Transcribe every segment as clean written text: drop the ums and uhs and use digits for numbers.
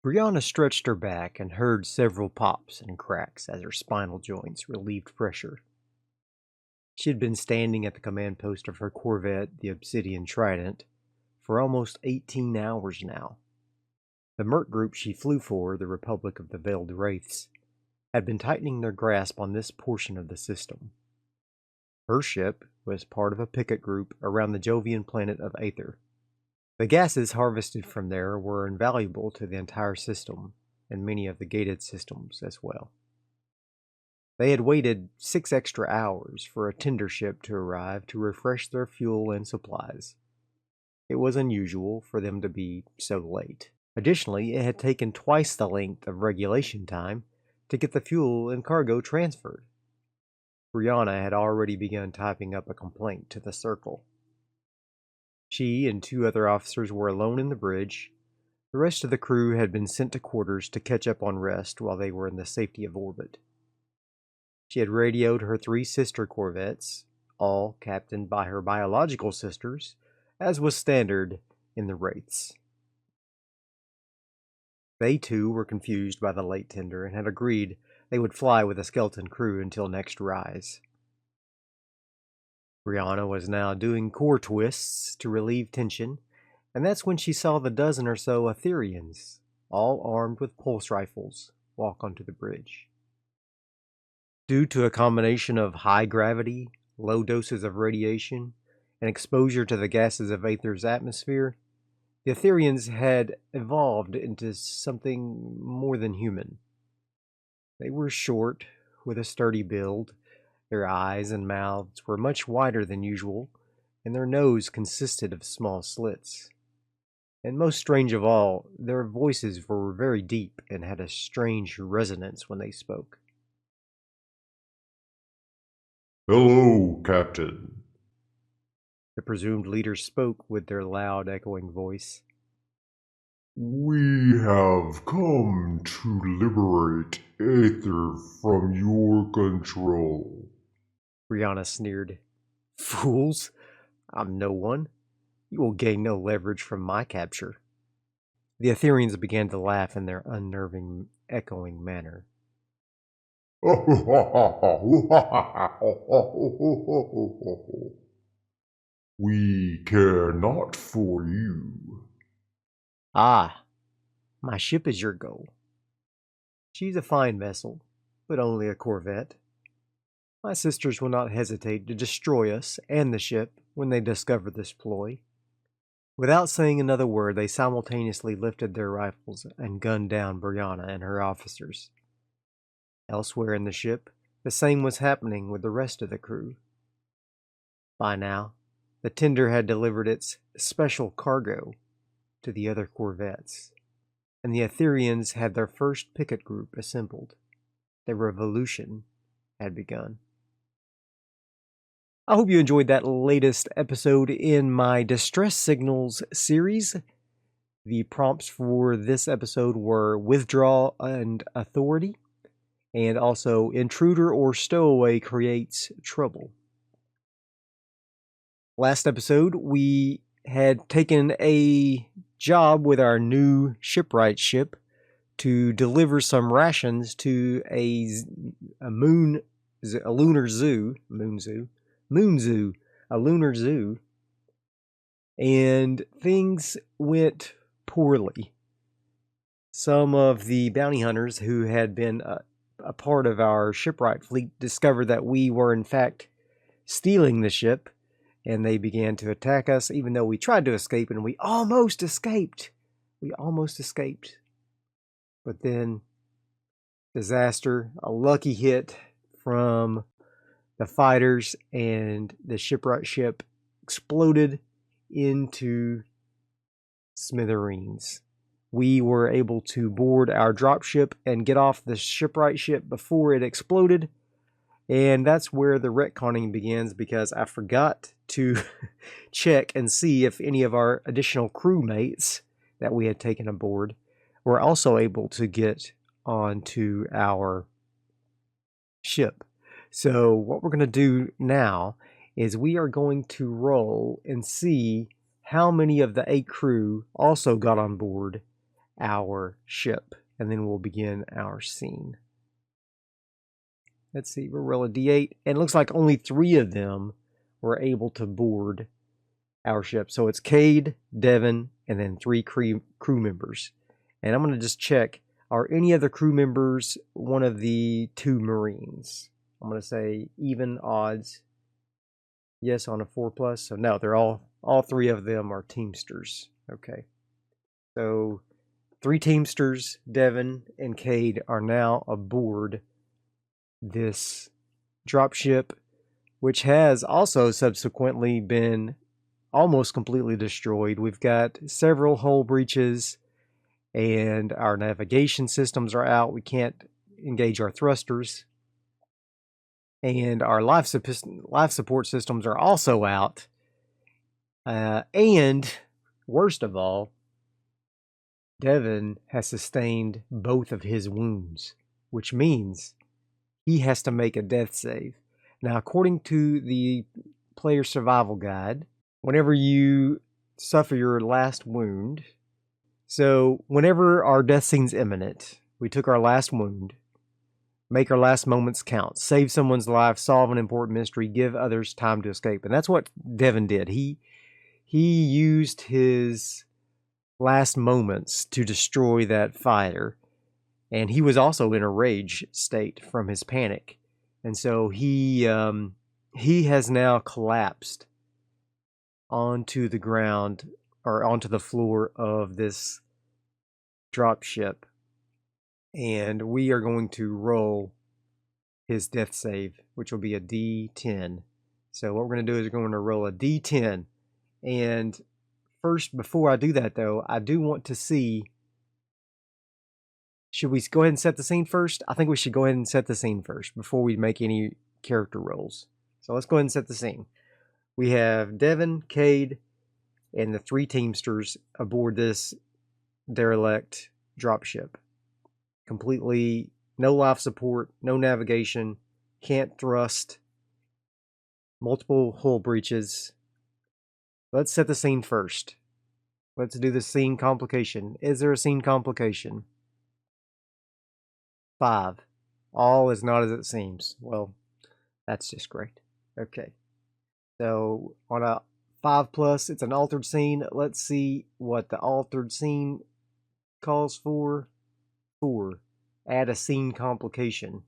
Brianna stretched her back and heard several pops and cracks as her spinal joints relieved pressure. She had been standing at the command post of her corvette, the Obsidian Trident, for almost 18 hours now. The Merc group she flew for, the Republic of the Veiled Wraiths, had been tightening their grasp on this portion of the system. Her ship was part of a picket group around the Jovian planet of Aether. The gases harvested from there were invaluable to the entire system, and many of the gated systems as well. They had waited 6 extra hours for a tender ship to arrive to refresh their fuel and supplies. It was unusual for them to be so late. Additionally, it had taken twice the length of regulation time to get the fuel and cargo transferred. Brianna had already begun typing up a complaint to the Circle. She and 2 other officers were alone in the bridge. The rest of the crew had been sent to quarters to catch up on rest while they were in the safety of orbit. She had radioed her 3 sister corvettes, all captained by her biological sisters, as was standard in the Wraiths. They too were confused by the late tender and had agreed they would fly with a skeleton crew until next rise. Brianna was now doing core twists to relieve tension, and that's when she saw the dozen or so Etherians, all armed with pulse rifles, walk onto the bridge. Due to a combination of high gravity, low doses of radiation, and exposure to the gases of Aether's atmosphere, the Etherians had evolved into something more than human. They were short, with a sturdy build. Their eyes and mouths were much wider than usual, and their nose consisted of small slits. And most strange of all, their voices were very deep and had a strange resonance when they spoke. "Hello, Captain," The presumed leader spoke with their loud, echoing voice. "We have come to liberate Aether from your control." Brianna sneered. Fools! I'm no one. You will gain no leverage from my capture. The Etherians began to laugh in their unnerving, echoing manner. "We care not for you." Ah, my ship is your goal. She's a fine vessel, but only a corvette. My sisters will not hesitate to destroy us and the ship when they discover this ploy. Without saying another word, they simultaneously lifted their rifles and gunned down Brianna and her officers. Elsewhere in the ship, the same was happening with the rest of the crew. By now, the tender had delivered its special cargo to the other corvettes, and the Etherians had their first picket group assembled. The revolution had begun. I hope you enjoyed that latest episode in my Distress Signals series. The prompts for this episode were Withdraw and Authority, and also Intruder or Stowaway Creates Trouble. Last episode, we had taken a job with our new shipwright ship to deliver some rations to a lunar zoo, and things went poorly. Some of the bounty hunters who had been a part of our shipwright fleet discovered that we were in fact stealing the ship, and they began to attack us, even though we tried to escape, and we almost escaped. But then, disaster, a lucky hit from the fighters, and the shipwright ship exploded into smithereens. We were able to board our dropship and get off the shipwright ship before it exploded. And that's where the retconning begins, because I forgot to check and see if any of our additional crewmates that we had taken aboard were also able to get onto our ship. So what we're going to do now is we are going to roll and see how many of the 8 crew also got on board our ship, and then we'll begin our scene. Let's see, we'll roll a d8, and it looks like only 3 of them were able to board our ship. So it's Cade, Devin, and then 3 crew members. And I'm going to just check, are any of the crew members one of the 2 Marines? I'm going to say even odds. Yes, on a 4+. So no, they're all 3 of them are Teamsters. Okay. So 3 Teamsters, Devin and Cade, are now aboard this dropship, which has also subsequently been almost completely destroyed. We've got several hull breaches, and our navigation systems are out. We can't engage our thrusters, and our life support systems are also out. And worst of all, Devin has sustained both of his wounds, which means he has to make a death save. Now, according to the player survival guide, whenever you suffer your last wound, so whenever our death scene's imminent, we took our last wound, make our last moments count, save someone's life, solve an important mystery, give others time to escape. And that's what Devin did. He used his last moments to destroy that fighter. And he was also in a rage state from his panic. And so he has now collapsed onto the ground, or onto the floor of this dropship. And we are going to roll his death save, which will be a D10. So what we're going to do is we're going to roll a D10. And first, before I do that though, I do want to see, should we go ahead and set the scene first? I think we should go ahead and set the scene first before we make any character rolls. So let's go ahead and set the scene. We have Devin, Cade, and the 3 Teamsters aboard this derelict dropship. Completely no life support, no navigation, can't thrust, multiple hull breaches. Let's set the scene first. Let's do the scene complication. Is there a scene complication? 5. All is not as it seems. Well, that's just great. Okay. So on a 5+, it's an altered scene. Let's see what the altered scene calls for. 4. Add a scene complication.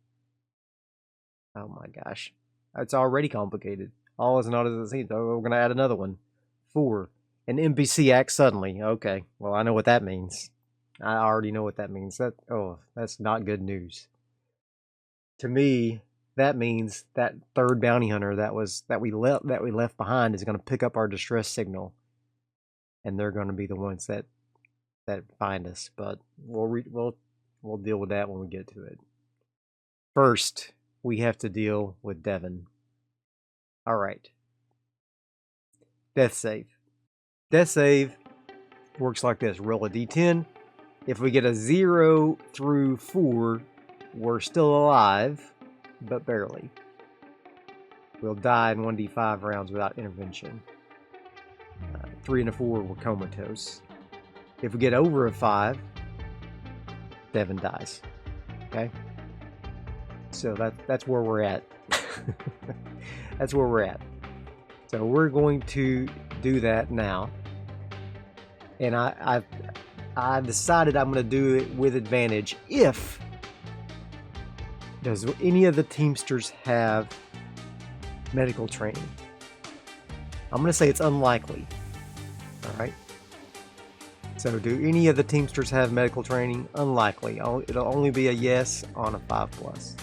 Oh my gosh. It's already complicated. All is not as it seems. We're going to add another one. 4. An NPC acts suddenly. Okay. Well, I know what that means. I already know what that means. That's not good news. To me, that means that 3rd bounty hunter that we left behind is going to pick up our distress signal, and they're going to be the ones that find us. But we'll deal with that when we get to it. First, we have to deal with Devin. All right. Death save. Death save works like this. Roll a d10. If we get a 0 through 4, we're still alive, but barely. We'll die in 1d5 rounds without intervention. 3 and a 4, we're comatose. If we get over a 5, Devin dies. Okay? So that's where we're at. That's where we're at. So we're going to do that now. And I decided I'm going to do it with advantage if... Does any of the Teamsters have medical training? I'm going to say it's unlikely. Alright? So do any of the Teamsters have medical training? Unlikely. It'll only be a yes on a 5+.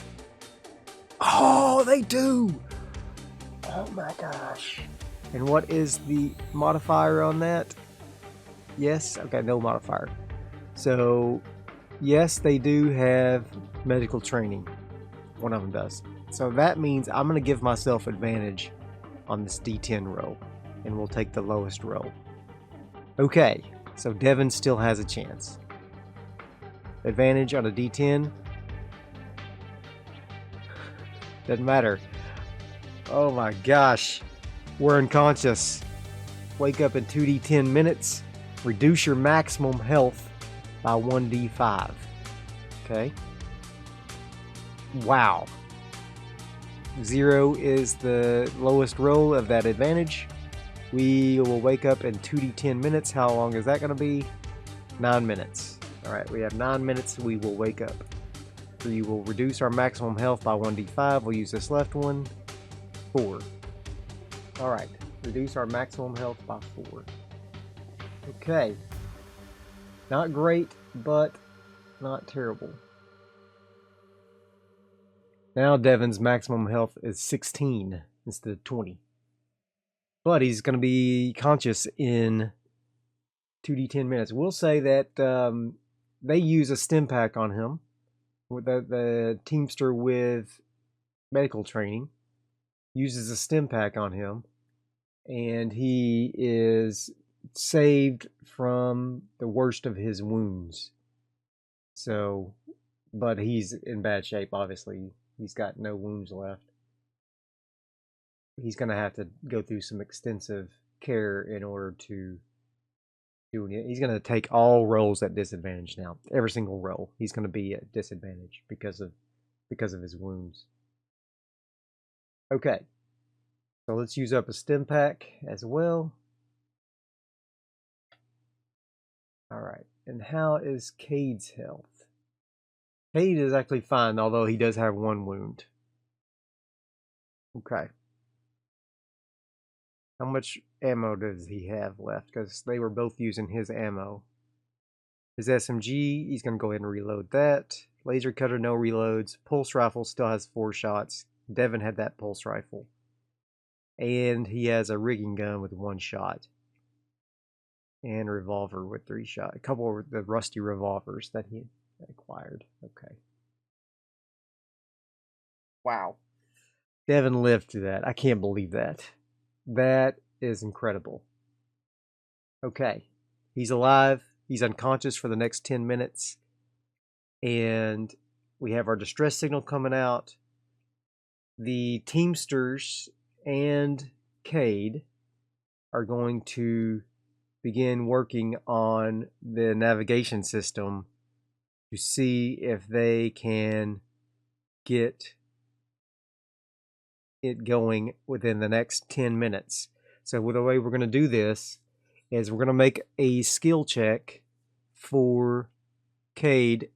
Oh, they do! Oh my gosh. And what is the modifier on that? Yes? Okay, no modifier. So, yes, they do have medical training. One of them does. So that means I'm going to give myself advantage on this D10 roll. And we'll take the lowest roll. Okay, so Devin still has a chance. Advantage on a D10. Doesn't matter. Oh my gosh. We're unconscious. Wake up in 2d10 minutes. Reduce your maximum health by 1d5. Okay. Wow. 0 is the lowest roll of that advantage. We will wake up in 2d10 minutes. How long is that going to be? 9 minutes. Alright, we have 9 minutes. We will wake up. We will reduce our maximum health by 1d5. We'll use this left one. 4. Alright, reduce our maximum health by 4. Okay. Not great, but not terrible. Now Devin's maximum health is 16 instead of 20. But he's going to be conscious in 2d10 minutes. We'll say that they use a stim pack on him. The Teamster with medical training uses a stim pack on him. And he is saved from the worst of his wounds. So, but he's in bad shape, obviously. He's got no wounds left. He's going to have to go through some extensive care in order to do it. He's going to take all rolls at disadvantage now. Every single roll, he's going to be at disadvantage because of his wounds. Okay. So let's use up a stim pack as well. Alright, and how is Cade's health? Cade is actually fine, although he does have 1 wound. Okay. How much ammo does he have left? Because they were both using his ammo. His SMG, he's going to go ahead and reload that. Laser cutter, no reloads. Pulse rifle still has 4 shots. Devin had that pulse rifle. And he has a rigging gun with 1 shot. And a revolver with 3 shots. A couple of the rusty revolvers that he acquired. Okay. Wow. Devin lived through that. I can't believe that. That is incredible. Okay. He's alive. He's unconscious for the next 10 minutes. And we have our distress signal coming out. The Teamsters and Cade are going to begin working on the navigation system to see if they can get it going within the next 10 minutes. So the way we're going to do this is we're going to make a skill check for Cade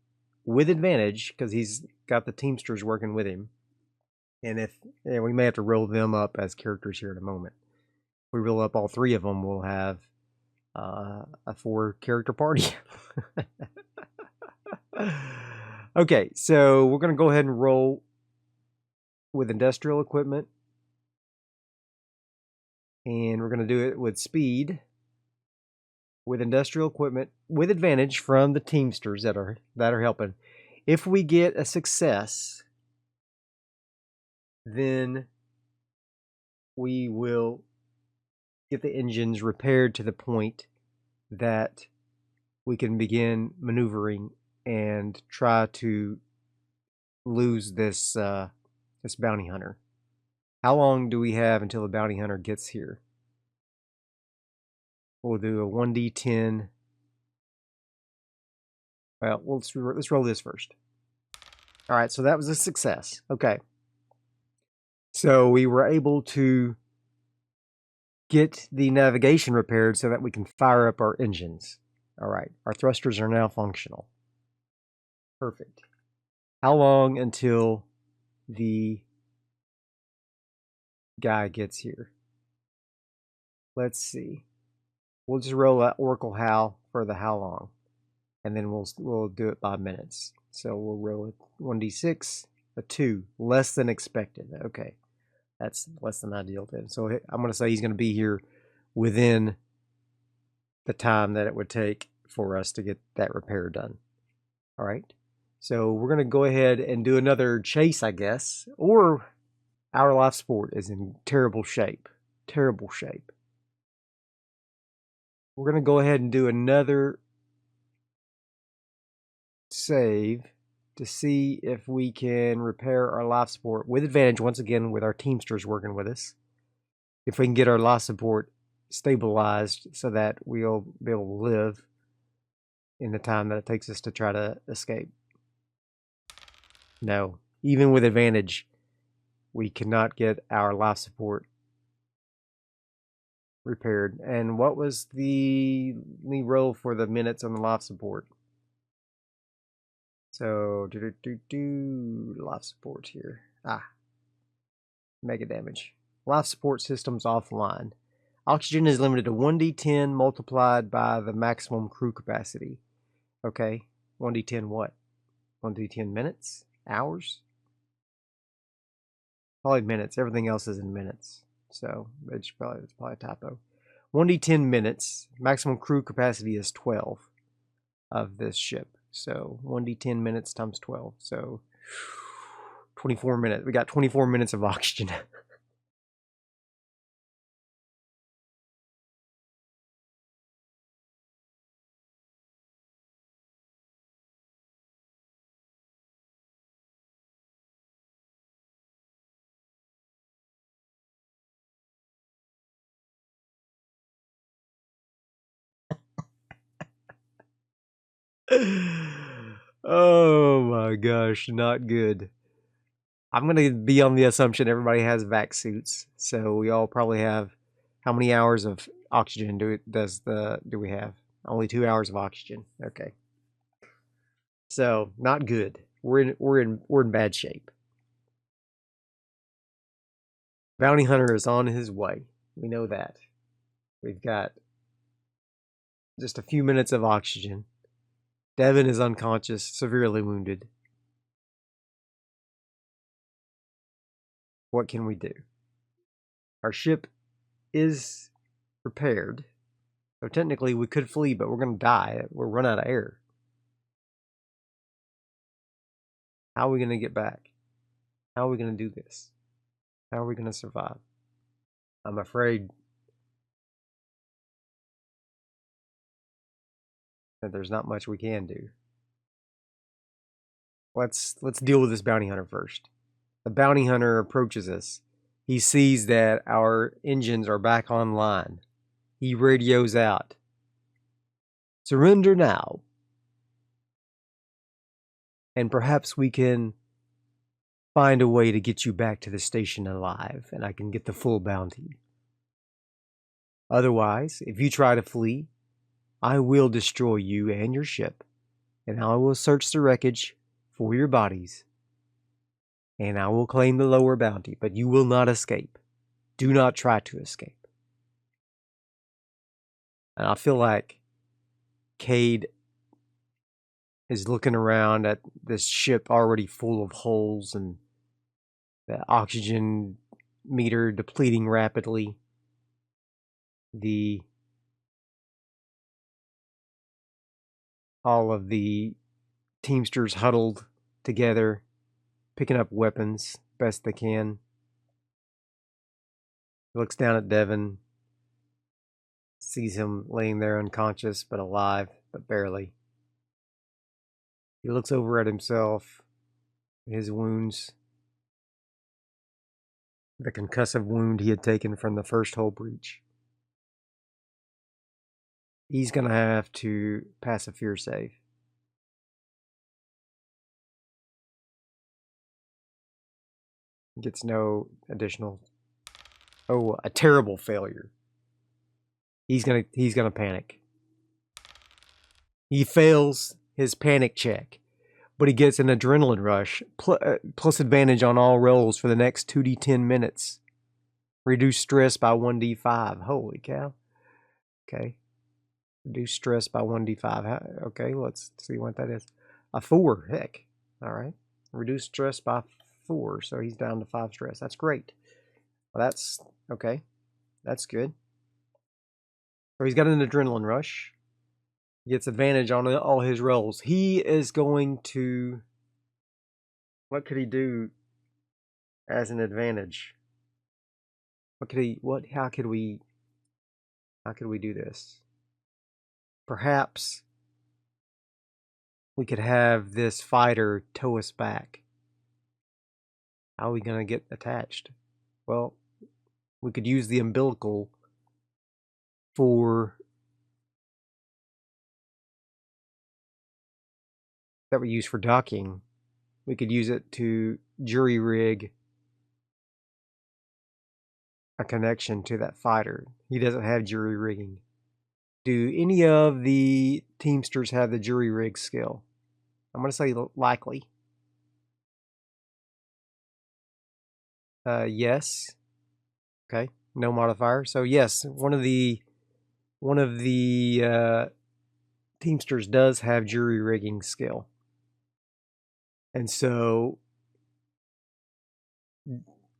with advantage because he's got the Teamsters working with him. And we may have to roll them up as characters here in a moment. If we roll up all 3 of them, we'll have a 4-character party. Okay, so we're going to go ahead and roll with industrial equipment. And we're going to do it with speed, with industrial equipment, with advantage from the Teamsters that are helping. If we get a success, then we will get the engines repaired to the point that we can begin maneuvering and try to lose this this bounty hunter. How long do we have until the bounty hunter gets here? We'll do a 1d10. Well, let's roll this first. All right, so that was a success. Okay. So we were able to get the navigation repaired so that we can fire up our engines. All right, our thrusters are now functional. Perfect. How long until the guy gets here? Let's see. We'll just roll that Oracle how for the how long, and then we'll do it by minutes. So we'll roll a 1d6, a 2, less than expected. Okay, that's less than ideal then. So I'm going to say he's going to be here within the time that it would take for us to get that repair done. All right. So we're going to go ahead and do another chase, I guess, or our life support is in terrible shape. Terrible shape. We're going to go ahead and do another save to see if we can repair our life support with advantage, once again, with our Teamsters working with us. If we can get our life support stabilized so that we'll be able to live. in the time that it takes us to try to escape. No. Even with advantage, we cannot get our life support repaired. And what was the roll for the minutes on the life support? So, life support here. Mega damage. Life support systems offline. Oxygen is limited to 1d10 multiplied by the maximum crew capacity. Okay, 1d10 what? 1d10 minutes? Hours? Probably minutes. Everything else is in minutes. So it's probably a typo. 1d10 minutes. Maximum crew capacity is 12 of this ship. So 1d10 minutes times 12. So 24 minutes. We got 24 minutes of oxygen. Oh my gosh, not good. I'm gonna be on the assumption everybody has vac suits, so we all probably have. How many hours of oxygen do we have? Only 2 hours of oxygen. Okay, so not good. We're in bad shape. Bounty hunter is on his way. We know that. We've got just a few minutes of oxygen. Devin is unconscious, severely wounded. What can we do? Our ship is repaired. So technically we could flee, but we're going to die. We'll run out of air. How are we going to get back? How are we going to do this? How are we going to survive? I'm afraid that there's not much we can do. Let's deal with this bounty hunter first. The bounty hunter approaches us. He sees that our engines are back online. He radios out. Surrender now. And perhaps we can find a way to get you back to the station alive, and I can get the full bounty. Otherwise, if you try to flee, I will destroy you and your ship, and I will search the wreckage for your bodies, and I will claim the lower bounty, but you will not escape. Do not try to escape. And I feel like Cade is looking around at this ship already full of holes and the oxygen meter depleting rapidly. All of the Teamsters huddled together, picking up weapons best they can. He looks down at Devin, sees him laying there unconscious but alive, but barely. He looks over at himself, his wounds, the concussive wound he had taken from the first hull breach. He's going to have to pass a fear save. Gets no additional. Oh, a terrible failure. He's gonna panic. He fails his panic check, but he gets an adrenaline rush plus advantage on all rolls for the next 2d10 minutes. Reduce stress by 1d5. Holy cow. Okay. Reduce stress by 1d5. Okay, let's see what that is. A 4. Heck. All right. Reduce stress by 4, so he's down to 5 stress. That's great. Well, that's okay. That's good. So he's got an adrenaline rush. He gets advantage on all his rolls. He is going to. What could he do as an advantage? What could he? What? How could we? How could we do this? Perhaps we could have this fighter tow us back. How are we gonna get attached? Well, we could use the umbilical for that we use for docking, we could use it to jury rig a connection to that fighter. He doesn't have jury rigging. Do any of the Teamsters have the jury rig skill? I'm going to say likely. Yes. Okay. No modifier. So yes, one of the Teamsters does have jury rigging skill. And so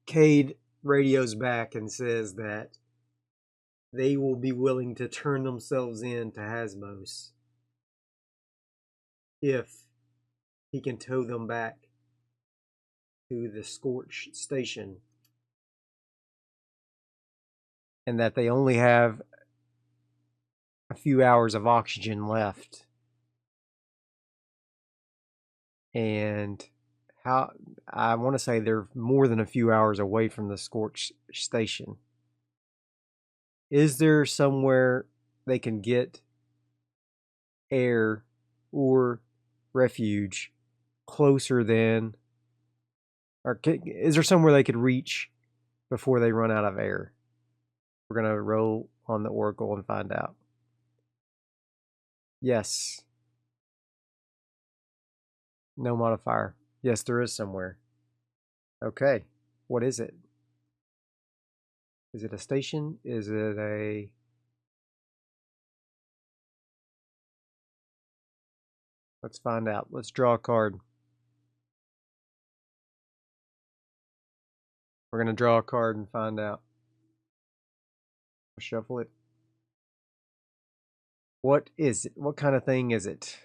Cade radios back and says that they will be willing to turn themselves in to Hasmos if he can tow them back to the Scorch station, and that they only have a few hours of oxygen left. And how I want to say they're more than a few hours away from the Scorch station. Is there somewhere they can get air or refuge closer than, or is there somewhere they could reach before they run out of air? We're going to roll on the Oracle and find out. Yes. No modifier. Yes, there is somewhere. Okay. What is it? Is it a station? Is it a... Let's find out. Let's draw a card. We're going to draw a card and find out. Shuffle it. What is it? What kind of thing is it?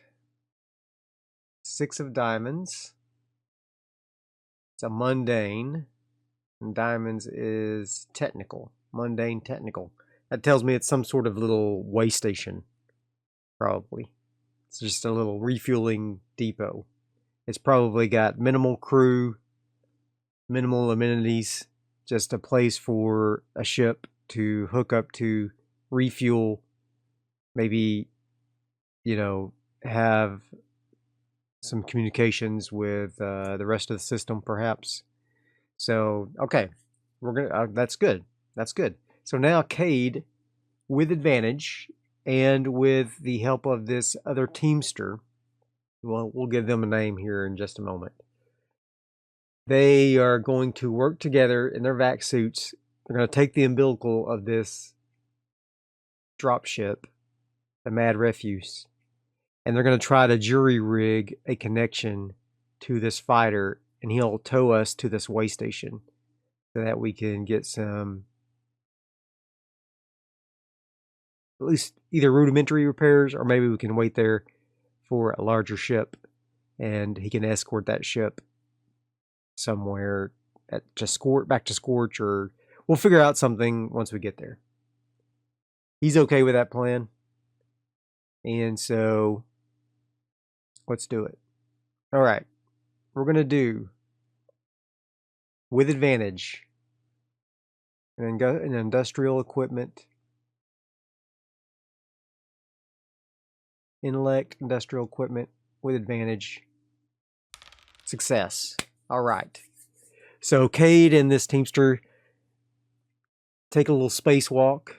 6 of diamonds. It's a mundane. And diamonds is technical. Mundane technical. That tells me it's some sort of little way station. Probably. It's just a little refueling depot. It's probably got minimal crew, minimal amenities, just a place for a ship to hook up to, refuel, maybe, have some communications with the rest of the system, perhaps. So, okay, we're gonna. That's good. That's good. So now Cade, with advantage, and with the help of this other Teamster, well, we'll give them a name here in just a moment. They are going to work together in their vac suits. They're going to take the umbilical of this dropship, the Mad Refuse, and they're going to try to jury rig a connection to this fighter, and he'll tow us to this way station so that we can get some, at least either rudimentary repairs, or maybe we can wait there for a larger ship and he can escort that ship somewhere back to Scorch, or we'll figure out something once we get there. He's okay with that plan. And so let's do it. All right. We're going to do, with advantage, an industrial equipment, intellect, industrial equipment, with advantage, success. All right. So Cade and this Teamster take a little spacewalk,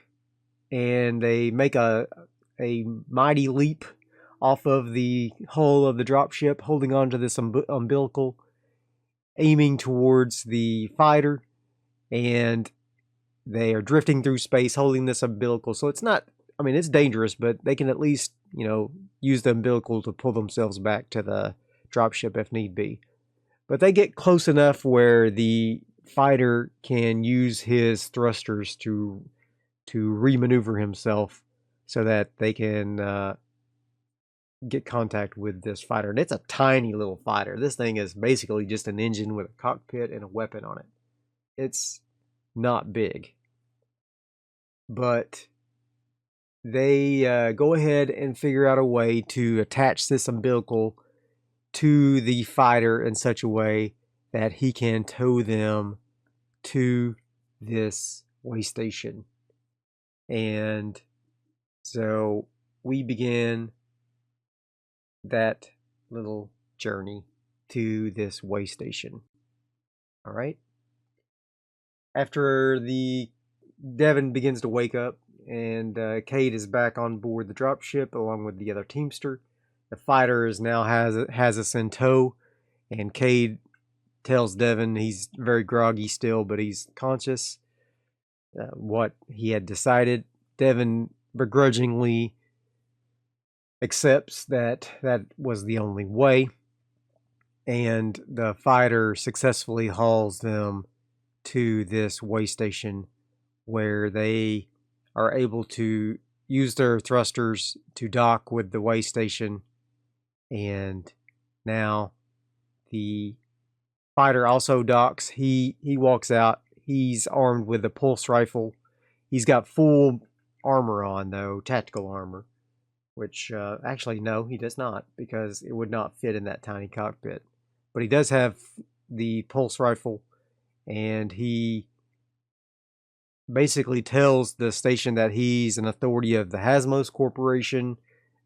and they make a mighty leap off of the hull of the dropship, holding on to this umbilical, aiming towards the fighter, and they are drifting through space holding this umbilical. So it's not, I mean, it's dangerous, but they can at least, use the umbilical to pull themselves back to the dropship if need be. But they get close enough where the fighter can use his thrusters to remaneuver himself so that they can get contact with this fighter. And it's a tiny little fighter. This thing is basically just an engine with a cockpit and a weapon on it. It's not big. But they go ahead and figure out a way to attach this umbilical to the fighter in such a way that he can tow them to this way station. And so we begin that little journey to this way station. All right. After Devin begins to wake up and Cade is back on board the dropship along with the other teamster, the fighter has us in tow, and Cade tells Devin he's very groggy still, but he's conscious. What he had decided, Devin begrudgingly accepts that was the only way, and the fighter successfully hauls them to this way station where they are able to use their thrusters to dock with the way station. And now the fighter also docks. He walks out. He's armed with a pulse rifle. He's got full armor on, though, tactical armor, which actually, no, he does not, because it would not fit in that tiny cockpit. But he does have the pulse rifle, and he basically tells the station that he's an authority of the Hasmos Corporation,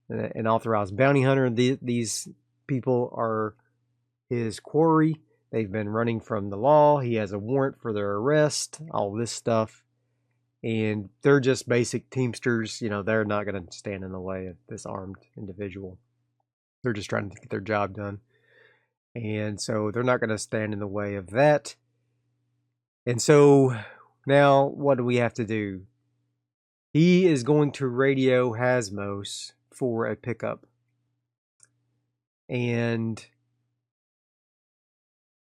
an authorized bounty hunter. These people are his quarry. They've been running from the law. He has a warrant for their arrest, all this stuff. And they're just basic teamsters. You know, they're not going to stand in the way of this armed individual. They're just trying to get their job done. And so they're not going to stand in the way of that. And so now what do we have to do? He is going to radio Hasmos for a pickup. And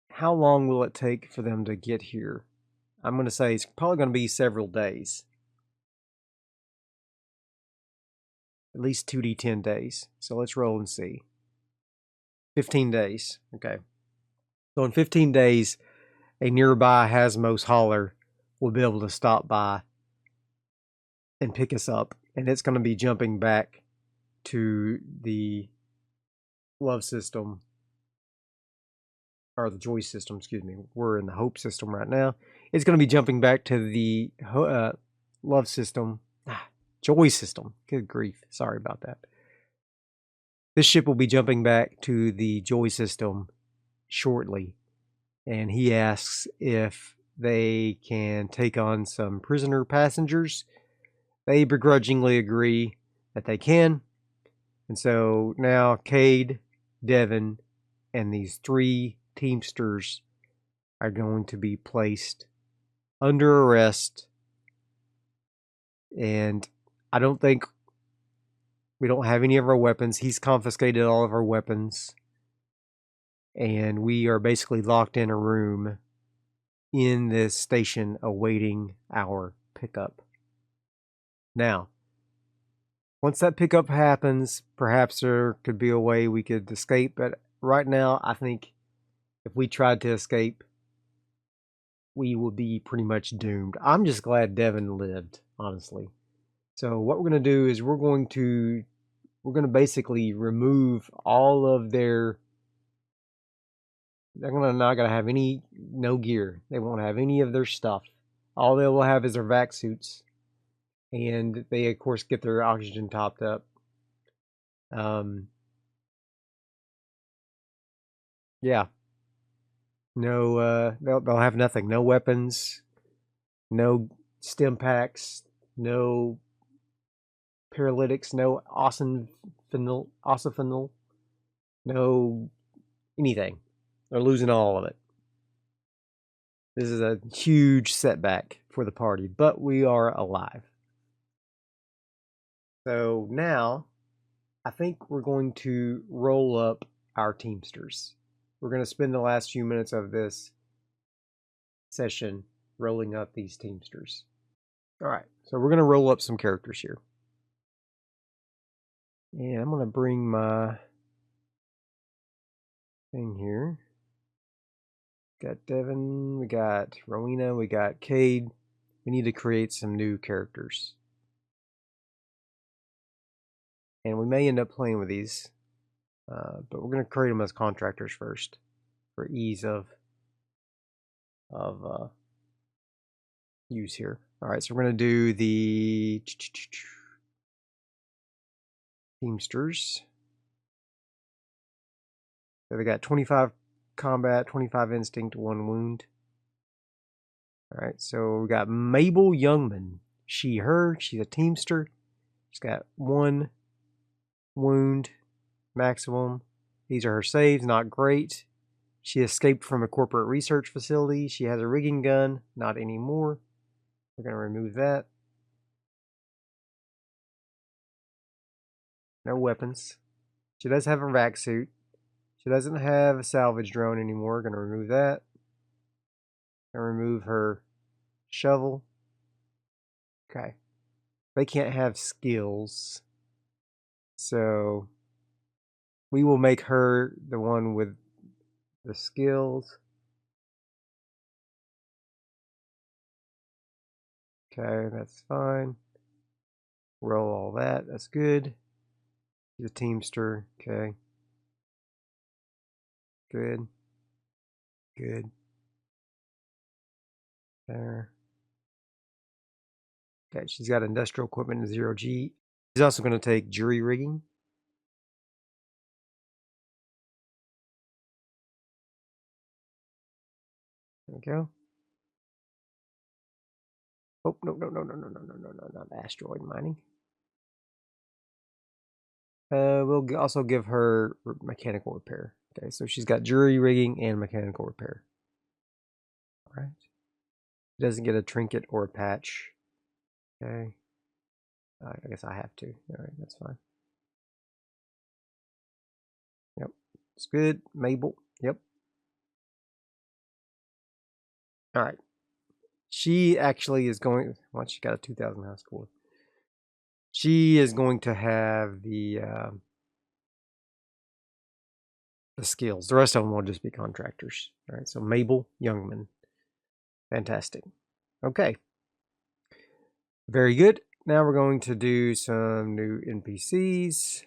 how long will it take for them to get here? I'm going to say it's probably going to be several days. At least 2d10 days. So let's roll and see. 15 days. Okay. So in 15 days, a nearby Hasmos hauler will be able to stop by and pick us up. And it's going to be jumping back to the love system, or the joy system, excuse me. We're in the hope system right now. It's going to be jumping back to the love system, joy system. Good grief. Sorry about that. This ship will be jumping back to the joy system shortly. And he asks if they can take on some prisoner passengers. They begrudgingly agree that they can. And so now Cade, Devin, and these 3 teamsters are going to be placed under arrest. And I don't think we don't have any of our weapons. He's confiscated all of our weapons. And we are basically locked in a room in this station awaiting our pickup. Now, once that pickup happens, perhaps there could be a way we could escape. But right now, I think if we tried to escape, we would be pretty much doomed. I'm just glad Devin lived, honestly. So what we're going to do is we're going to basically remove all of their... They're not going to have no gear. They won't have any of their stuff. All they will have is their vac suits. And they, of course, get their oxygen topped up. Yeah. No, they'll have nothing. No weapons. No stim packs. No paralytics. No ossifenol. No anything. They're losing all of it. This is a huge setback for the party, but we are alive. So now, I think we're going to roll up our teamsters. We're going to spend the last few minutes of this session rolling up these teamsters. All right, so we're going to roll up some characters here. And I'm going to bring my thing here. Got Devin, we got Rowena, we got Cade. We need to create some new characters. And we may end up playing with these, but we're going to create them as contractors first for ease of use here. All right, so we're going to do the Teamsters. So they got 25 combat, 25 instinct, 1 wound. Alright, so we got Mabel Youngman. She, her. She's a teamster. She's got 1 wound maximum. These are her saves, not great. She escaped from a corporate research facility. She has a rigging gun, not anymore. We're going to remove that. No weapons. She does have a vac suit. She doesn't have a salvage drone anymore. Going to remove that. Going to remove her shovel. Okay. They can't have skills. So we will make her the one with the skills. Okay, that's fine. Roll all that. That's good. She's a teamster. Okay. Good. Good. There. Okay, she's got industrial equipment in 0G. She's also going to take jury rigging. There we go. Oh, no, not asteroid mining. We'll also give her mechanical repair. Okay, so she's got jury rigging and mechanical repair. All right. She doesn't get a trinket or a patch. Okay. I guess I have to. All right, that's fine. Yep, it's good. Mabel. Yep. All right. She actually is going. Well, she got a 2,000 high score. She is going to have the skills. The rest of them will just be contractors. All right. So Mabel Youngman. Fantastic. Okay. Very good. Now we're going to do some new NPCs.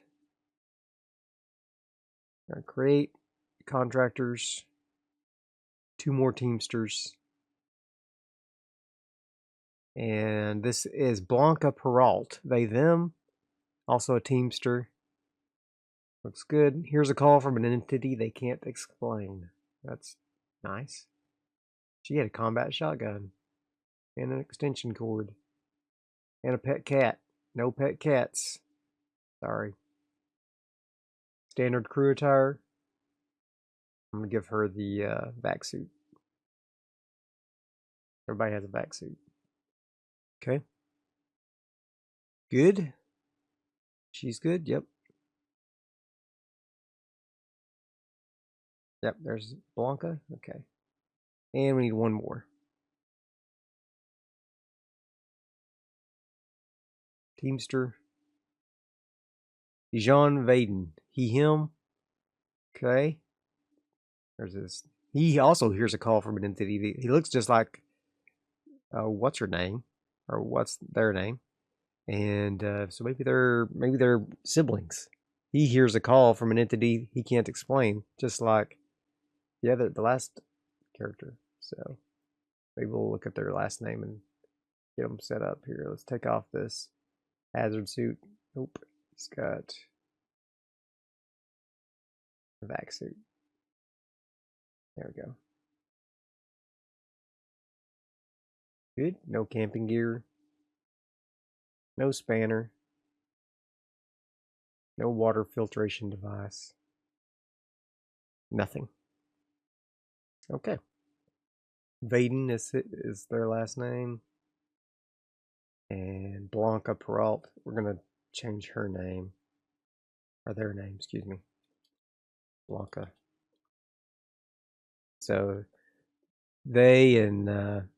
Create contractors. 2 more teamsters. And this is Blanca Peralt. They, them. Also a teamster. Looks good. Here's a call from an entity they can't explain. That's nice. She had a combat shotgun. And an extension cord. And a pet cat. No pet cats. Sorry. Standard crew attire. I'm going to give her the vac suit. Everybody has a vac suit. Okay. Good. She's good. Yep. Yep, there's Blanca. Okay. And we need 1 more. Teamster. Dijon Vaden. He, him. Okay. There's this. He also hears a call from an entity. He looks just like, what's her name? Or what's their name? And so maybe they're siblings. He hears a call from an entity he can't explain, just like the last character. So maybe we'll look at their last name and get them set up here. Let's take off this hazard suit. Nope, he's got a vac suit. There we go. Good. No camping gear. No spanner. No water filtration device. Nothing. Okay. Vaden is their last name. And Blanca Peralt. We're going to change her name. Or their name, excuse me. Blanca. So they and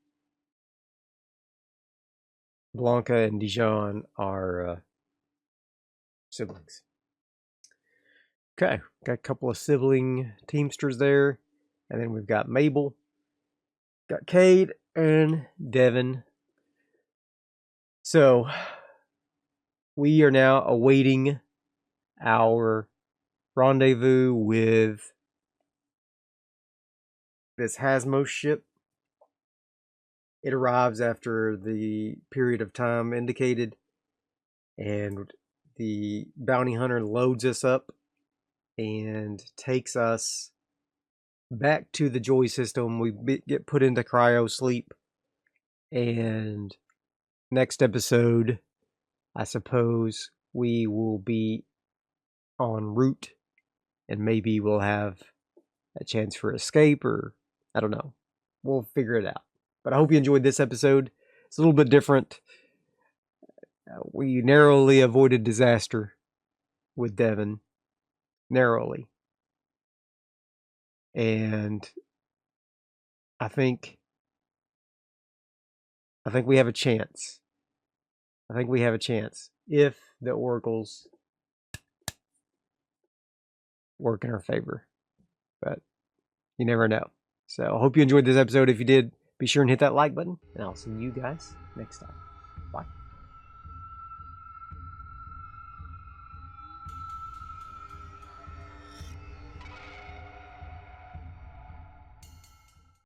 Blanca and Dijon are siblings. Okay, got a couple of sibling teamsters there. And then we've got Mabel. Got Cade and Devin. So we are now awaiting our rendezvous with this Hasmos ship. It arrives after the period of time indicated, and the bounty hunter loads us up and takes us back to the Joy system. We get put into cryo sleep, and next episode, I suppose we will be en route, and maybe we'll have a chance for escape, or I don't know. We'll figure it out. But I hope you enjoyed this episode. It's a little bit different. We narrowly avoided disaster with Devin. Narrowly. And I think we have a chance. I think we have a chance if the oracles work in our favor. But you never know. So I hope you enjoyed this episode. If you did, be sure and hit that like button, and I'll see you guys next time. Bye.